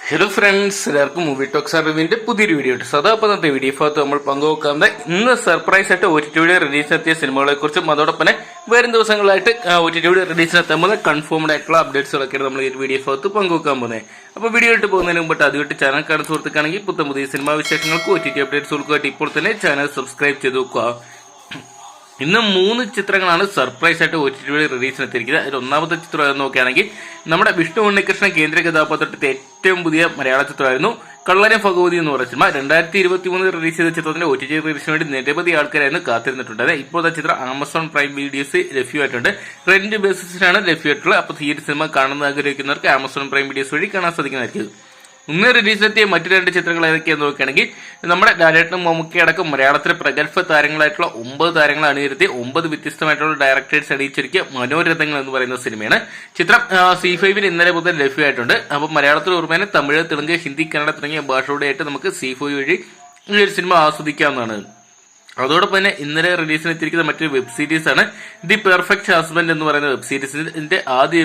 Hello friends, എല്ലാവർക്കും movie talks അറിവിന്റെ പുതിയൊരു വീഡിയോ ഉണ്ട്. സദാപന്നത്തെ വീഡിയോ ഭാഗത്ത് നമ്മൾ പങ്കുവെക്കാവുന്ന ഇന്ന് സർപ്രൈസ് ആയിട്ട് OTT റിലീസിനെത്തിയ സിനിമകളെ കുറിച്ചും അതോടൊപ്പം തന്നെ വരും ദിവസങ്ങളായിട്ട് OTT റിലീസിനെത്താൻ പോകുന്ന കൺഫേംഡ് ആയിട്ടുള്ള അപ്ഡേറ്റ്സുകളൊക്കെയാണ് നമ്മൾ ഈ വീഡിയോ ഭാഗത്ത് പങ്കുവെക്കാൻ പോകുന്നത്. അപ്പോൾ വീഡിയോ ഇട്ട് പോകുന്നതിന് മുമ്പ് അതുമായിട്ട് ചാനൽ കാണുന്ന സുഹൃത്തുക്കാണെങ്കിൽ പുതിയ സിനിമാ വിശേഷങ്ങൾക്ക് OTT അപ്ഡേറ്റ്സുകൾക്കായിട്ട് ഇപ്പോൾ തന്നെ ചാനൽ സബ്സ്ക്രൈബ് ചെയ്ത് വെക്കുക. ഇന്ന് 3 ചിത്രങ്ങളാണ് സർപ്രൈസ് ആയിട്ട് OTT റിലീസിനെത്തിയിരിക്കുന്നത്. അതിൽ ഒന്നാമത്തെ ചിത്രം നോക്കുകയാണെങ്കിൽ നമ്മുടെ വിഷ്ണു ഉണ്ണികൃഷ്ണൻ കേന്ദ്ര കഥാപാത്രത്തിന്റെ ഏറ്റവും പുതിയ മലയാള ചിത്രമായിരുന്നു കള്ളനെ ഭഗവതി എന്ന് പറയുന്ന സിനിമ. 2023 റിലീസ് ചെയ്ത ചിത്രത്തിന്റെ OTT റിലീസിന് വേണ്ടി നിരവധി ആൾക്കാരായിരുന്നു കാത്തിരുന്നിട്ടുണ്ട്. ഇപ്പോഴത്തെ ചിത്രം ആമസോൺ പ്രൈം വീഡിയോസ് ലഭ്യമായിട്ടുണ്ട്. റെന്റ് ബേസിസിലാണ് ലഭ്യമായിട്ടുള്ളത്. അപ്പോൾ ഈ സിനിമ കാണുന്ന ആഗ്രഹിക്കുന്നവർക്ക് ആമസോൺ പ്രൈം വീഡിയോസ് വഴി കാണാൻ സാധിക്കുന്നതായിരിക്കും. ഇന്ന് റിലീസിലെത്തിയ മറ്റു 2 ചിത്രങ്ങൾ ഏതൊക്കെയാന്ന് നോക്കുകയാണെങ്കിൽ നമ്മുടെ ലാലേട്ടനും മമ്മൂക്കി അടക്കം മലയാളത്തിലെ പ്രഗത്ഭ താരങ്ങളായിട്ടുള്ള 9 താരങ്ങളെ അണിനിരത്തി 9 വ്യത്യസ്തമായിട്ടുള്ള ഡയറക്ടേഴ്സ് അണിയിച്ചൊരുക്കിയ മനോരഥങ്ങൾ എന്ന് പറയുന്ന സിനിമയാണ്. ചിത്രം C5 ഇന്നലെ മുതൽ ലഭ്യമായിട്ടുണ്ട്. അപ്പോൾ മലയാളത്തിൽ ഓർമ്മേനെ തമിഴ്, തെലുങ്ക്, ഹിന്ദി, കന്നഡ തുടങ്ങിയ ഭാഷയോടെയായിട്ട് നമുക്ക് C5 വഴി ഈ ഒരു സിനിമ ആസ്വദിക്കാവുന്നതാണ്. അതോടൊപ്പം തന്നെ ഇന്നലെ റിലീസിനെത്തിയിരിക്കുന്ന മറ്റൊരു വെബ് സീരീസ് ആണ് ദി പെർഫെക്റ്റ് ഹസ്ബൻഡ് എന്ന് പറയുന്ന വെബ് സീരീസിന്റെ ആദ്യ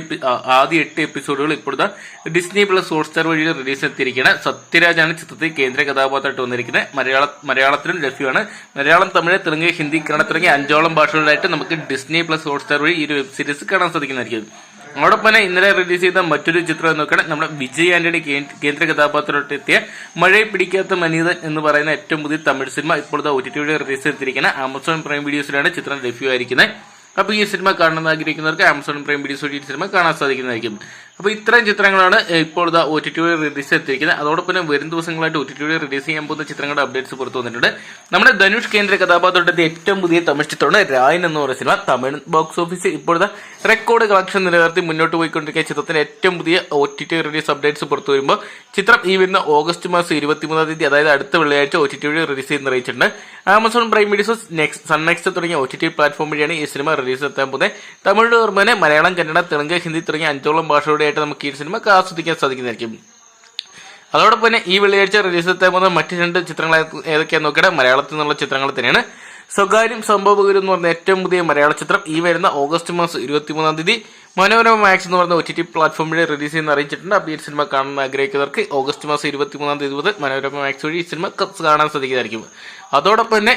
8 എപ്പിസോഡുകൾ ഇപ്പോഴത്തെ ഡിസ്നി പ്ലസ് ഹോട്ട്സ്റ്റാർ വഴി റിലീസിനെത്തിയിരിക്കുകയാണ്. സത്യരാജാണ് ചിത്രത്തിൽ കേന്ദ്ര കഥാപാത്രമായിട്ട് വന്നിരിക്കുന്നത്. മലയാളത്തിലും ലഭ്യമാണ്. മലയാളം, തമിഴ്, തെലുങ്ക്, ഹിന്ദി, കന്നഡ തുടങ്ങിയ 5ഓളം ഭാഷകളിലായിട്ട് നമുക്ക് ഡിസ്നി പ്ലസ് ഹോട്ട്സ്റ്റാർ വഴി ഈ ഒരു വെബ് സീരീസ് കാണാൻ സാധിക്കുന്നതായിരിക്കും. അതോടൊപ്പം തന്നെ ഇന്നലെ റിലീസ് ചെയ്ത മറ്റൊരു ചിത്രം നോക്കണം, നമ്മുടെ വിജയ് ആന്റണി കേന്ദ്ര കഥാപാത്രത്തെത്തിയ മഴയെ പിടിക്കാത്ത മനിതൻ എന്ന് പറയുന്ന ഏറ്റവും പുതിയ തമിഴ് സിനിമ ഇപ്പോഴത്തെ OTT റിലീസ് ചെയ്തിരിക്കുന്ന ആമസോൺ പ്രൈം വീഡിയോസിലാണ് ചിത്രം ലഭ്യമായിരിക്കുന്നത്. അപ്പോൾ ഈ സിനിമ കാണണമെന്ന് ആഗ്രഹിക്കുന്നവർക്ക് ആമസോൺ പ്രൈം വീഡിയോസ് വഴി ഈ സിനിമ കാണാൻ സാധിക്കുന്നതായിരിക്കും. അപ്പോൾ ഇത്രയും ചിത്രങ്ങളാണ് ഇപ്പോൾ OTT റിലീസ് എത്തിയിരിക്കുന്നത്. അതോടൊപ്പം തന്നെ വരും ദിവസങ്ങളായിട്ട് OTT റിലീസ് ചെയ്യാൻ പോകുന്ന ചിത്രങ്ങളുടെ അപ്ഡേറ്റ്സ് പുറത്തു വന്നിട്ടുണ്ട്. നമ്മുടെ ധനുഷ് കേന്ദ്ര കഥാപാത്രത്തിന്റെ ഏറ്റവും പുതിയ തമിഴ് ചിത്രമാണ് രായൻ എന്ന് പറയുന്ന സിനിമ. തമിഴ് ബോക്സ് ഓഫീസ് ഇപ്പോഴത്തെ റെക്കോർഡ് കളക്ഷൻ നിലനിർത്തി മുന്നോട്ട് പോയിക്കൊണ്ടിരിക്കുന്ന ചിത്രത്തിന്റെ ഏറ്റവും പുതിയ OTT റിലീസ് അപ്ഡേറ്റ്സ് പുറത്തു വരുമ്പോൾ ചിത്രം ഈ വരുന്ന ഓഗസ്റ്റ് മാസം 23 അതായത് അടുത്ത വെള്ളിയാഴ്ച OTT റിലീസ് ചെയ്യുന്ന അറിയിച്ചിട്ടുണ്ട്. ആമസോൺ പ്രൈം വീഡിയോസ്, സൺനെക്സ്റ്റ് തുടങ്ങിയ OTT പ്ലാറ്റ്ഫോം വഴിയാണ് ഈ സിനിമ റിലീസ് എത്താൻ പോകുന്നത്. തമിഴ് ഓർമ്മനെ മലയാളം, കന്നഡ, തെലുങ്ക്, ഹിന്ദി തുടങ്ങിയ 5ഓളം ഭാഷയോടെയായിട്ട് നമുക്ക് ഈ സിനിമ ആസ്വദിക്കാൻ സാധിക്കുന്നതായിരിക്കും. അതോടൊപ്പം തന്നെ ഈ വെള്ളിയാഴ്ച റിലീസ് എത്താൻ പോകുന്ന മറ്റ് 2 ചിത്രങ്ങൾ ഏതൊക്കെയാന്ന് നോക്കിയാൽ മലയാളത്തിൽ നിന്നുള്ള ചിത്രങ്ങൾ തന്നെയാണ്. സ്വകാര്യം സംഭവകരം എന്ന് പറഞ്ഞ ഏറ്റവും പുതിയ മലയാള ചിത്രം ഈ വരുന്ന ഓഗസ്റ്റ് മാസം 23 മനോരമ മാക്സ് എന്ന് പറഞ്ഞ OTT പ്ലാറ്റ്ഫോം വഴി റിലീസ് ചെയ്യുന്ന അറിയിച്ചിട്ടുണ്ട്. അപ്പോൾ ഈ സിനിമ കാണാൻ ആഗ്രഹിക്കുന്നവർക്ക് ഓഗസ്റ്റ് മാസം 23 മുതൽ മനോരമ മാക്സ് വഴി ഈ സിനിമ കാണാൻ സാധിക്കുന്നതായിരിക്കും. അതോടൊപ്പം തന്നെ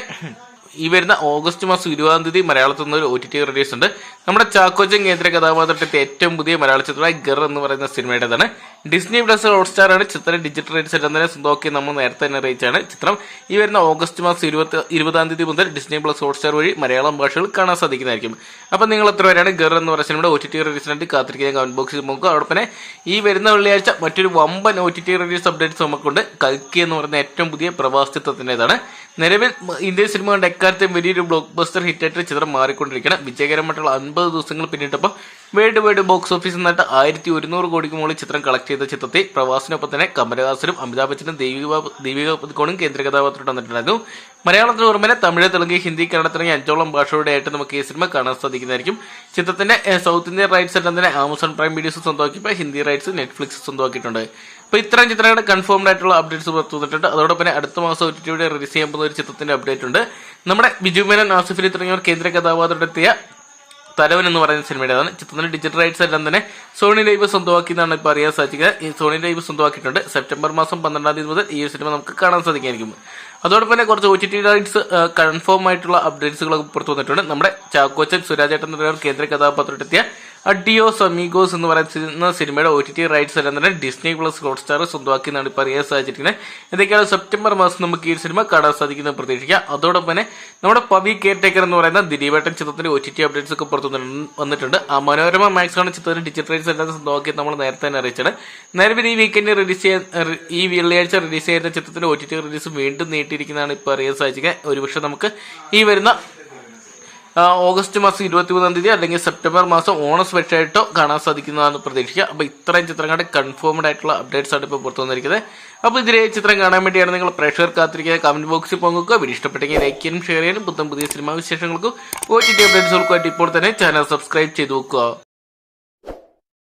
ഈ വരുന്ന ഓഗസ്റ്റ് മാസം 20 മലയാളത്തിൽ നിന്നൊരു OTT റിലീസ് ഉണ്ട്. നമ്മുടെ ചാക്കോച്ചൻ കേന്ദ്ര കഥാപാത്രത്തിന്റെ ഏറ്റവും പുതിയ മലയാള ചിത്രമായ ഗർ എന്ന് പറയുന്ന സിനിമയുടേതാണ്. ഡിസ്നി പ്ലസ് ഹോട്ട്സ്റ്റാർ ആണ് ചിത്രം ഡിജിറ്റൽ റൈറ്റ്സ് എല്ലാം തന്നെ സ്വന്തമാക്കി നമ്മൾ നേരത്തെ തന്നെ അറിയിച്ചാണ്. ചിത്രം ഈ വരുന്ന ഓഗസ്റ്റ് മാസം 20 മുതൽ ഡിസ്നി പ്ലസ് ഹോട്ട്സ്റ്റാർ വഴി മലയാളം ഭാഷകൾ കാണാൻ സാധിക്കുന്നതായിരിക്കും. അപ്പോൾ നിങ്ങൾ എത്ര പേരാണ് ഗർ എന്ന് പറയുന്ന സിനിമയുടെ OTT റിലീസിനായിട്ട് കാത്തിരിക്കുന്ന കമന്റ് ബോക്സിൽ നോക്കുക. അതോടൊപ്പം തന്നെ ഈ വരുന്ന വെള്ളിയാഴ്ച മറ്റൊരു വമ്പൻ OTT റിലീസ് അപ്ഡേറ്റ്സ് നമുക്കുണ്ട്. കൽക്കി എന്ന് പറയുന്ന ഏറ്റവും പുതിയ പ്രവാസ ചിത്രത്തിൻ്റെതാണ്. നിലവിൽ ഇന്ത്യൻ സിനിമ കണ്ട എക്കാലത്തെയും വലിയൊരു ബ്ലോക്ക് ബസ്റ്റർ ഹിറ്റായിട്ട് ചിത്രം മാറിക്കൊണ്ടിരിക്കണം. വിജയകരമായിട്ടുള്ള 50 ദിവസങ്ങൾ പിന്നിട്ടപ്പോൾ വേൾഡ് വൈഡ് ബോക്സ് ഓഫീസിൽ നിന്നിട്ട് 1100 കോടിക്ക് മുകളിൽ ചിത്രം കളക്ട് ചെയ്ത ചിത്രത്തെ പ്രവാസിനൊപ്പം തന്നെ കമലഹാസനും അമിതാഭ് ബച്ചനും ദീപിക പദുക്കോണും കേന്ദ്ര കഥാപാത്രം വന്നിട്ടുണ്ടായിരുന്നു. മലയാളത്തിൽ ഓർമ്മ തമിഴ്, തെലുങ്ക്, ഹിന്ദി, കന്നഡ തുടങ്ങിയ 5ഓളം ഭാഷകളുടെ ആയിട്ട് നമുക്ക് ഈ സിനിമ കാണാൻ സാധിക്കുന്നതായിരിക്കും. ചിത്രത്തിന്റെ സൗത്ത് ഇന്ത്യൻ റൈറ്റ്സ് എല്ലാം തന്നെ ആമസോൺ പ്രൈം വീഡിയോസ് സ്വന്തമാക്കിയപ്പോൾ ഹിന്ദി റൈറ്റ്സ് നെറ്റ്ഫ്ലിക്സ് സ്വന്തമാക്കിയിട്ടുണ്ട്. അപ്പോൾ ഇത്രയും ചിത്രങ്ങളുടെ കൺഫേംഡ് ആയിട്ടുള്ള അപ്ഡേറ്റ്സ് പുറത്തു വന്നിട്ടുണ്ട്. അതോടൊപ്പം തന്നെ അടുത്ത മാസം OTT റിലീസ് ചെയ്യാൻ പോകുന്ന ഒരു ചിത്രത്തിന്റെ അപ്ഡേറ്റ് ഉണ്ട്. നമ്മുടെ ബിജു മേനോൻ, ആസിഫ് അലി തുടങ്ങിയവർ കേന്ദ്ര കഥാപാത്രത്തെത്തിയ തലവൻ എന്ന് പറയുന്ന സിനിമയുടേതാണ്. ചിത്രത്തിന്റെ ഡിജിറ്റൽ റൈറ്റ്സ് എല്ലാം തന്നെ സോണി ലൈവ് സ്വന്തമാക്കിയെന്നാണ് ഇപ്പോൾ അറിയാൻ സാധിക്കുക. ഈ സോണി ലൈവ് സ്വന്തമാക്കിയിട്ടുണ്ട്. സെപ്റ്റംബർ മാസം 12 മുതൽ ഈ സിനിമ നമുക്ക് കാണാൻ സാധിക്കായിരിക്കും. അതോടൊപ്പം തന്നെ കുറച്ച് OTT റൈറ്റ്സ് കൺഫേം ആയിട്ടുള്ള അപ്ഡേറ്റ്സുകളൊക്കെ പുറത്തു വന്നിട്ടുണ്ട്. നമ്മുടെ ചാക്കോച്ചൻ, സുരാജേട്ടൻ തുടങ്ങിയവർ കേന്ദ്ര കഥാപാത്രത്തെത്തിയ അഡിയോസ് അമീഗോസ് എന്ന് പറയുന്ന സിനിമയുടെ OTT റൈറ്റ്സ് എല്ലാം തന്നെ ഡിസ്നി പ്ലസ് ഹോട്ട്സ്റ്റാർ സ്വന്തമാക്കി എന്നാണ് ഇപ്പോൾ അറിയാൻ സാധിച്ചിരിക്കുന്നത്. ഇതൊക്കെയാണ് സെപ്റ്റംബർ മാസം നമുക്ക് ഈ സിനിമ കാണാൻ സാധിക്കുന്നത് പ്രതീക്ഷിക്കുക. അതോടൊപ്പം തന്നെ നമ്മുടെ പവി കെയർടേക്കർ എന്ന് പറയുന്ന ദിലീപേട്ടൻ ചിത്രത്തിന്റെ OTT അപ്ഡേറ്റ്സ് ഒക്കെ പുറത്തു വന്നിട്ടുണ്ട്. ആ മനോരമ മാക്സ് ആണ് ചിത്രത്തിന്റെ ഡിജിറ്റൽ റൈറ്റ്സ് എല്ലാം സ്വന്തമാക്കി നമ്മൾ നേരത്തെ തന്നെ അറിയിച്ചത്. നിലവിൽ ഈ വീക്കെൻഡ് ഈ വെള്ളിയാഴ്ച റിലീസ് ചെയ്യുന്ന ചിത്രത്തിന്റെ OTT റിലീസ് വീണ്ടും നീട്ടിയിരിക്കുന്നതാണ് ഇപ്പോൾ അറിയാൻ സാധിക്കുക. ഒരുപക്ഷെ നമുക്ക് ഈ വരുന്ന ഓഗസ്റ്റ് മാസം 23 അല്ലെങ്കിൽ സെപ്റ്റംബർ മാസം ഓണം സ്പെഷ്യലായിട്ടോ കാണാൻ സാധിക്കുന്നതാണ് പ്രതീക്ഷിക്കുക. അപ്പോൾ ഇത്രയും ചിത്രങ്ങളുടെ കൺഫേംഡ് ആയിട്ടുള്ള അപ്ഡേറ്റ്സ് ആണ് ഇപ്പോൾ പുറത്തു വന്നിരിക്കുന്നത്. അപ്പോൾ ഇതിലെ ചിത്രം കാണാൻ വേണ്ടിയാണ് നിങ്ങൾ പ്രേക്ഷകർ കാത്തിരിക്കുക. കമന്റ് ബോക്സിൽ പങ്കുവെക്കുക. വീഡിയോ ഇഷ്ടപ്പെട്ടെങ്കിൽ ലൈക്ക് ചെയ്യാനും ഷെയർ ചെയ്യാനും പുതിയ സിനിമാ വിശേഷങ്ങൾക്കും OTT അപ്ഡേറ്റ്സുകൾക്കുമായിട്ട് ഇപ്പോൾ തന്നെ ചാനൽ സബ്സ്ക്രൈബ് ചെയ്ത് വെക്കുക.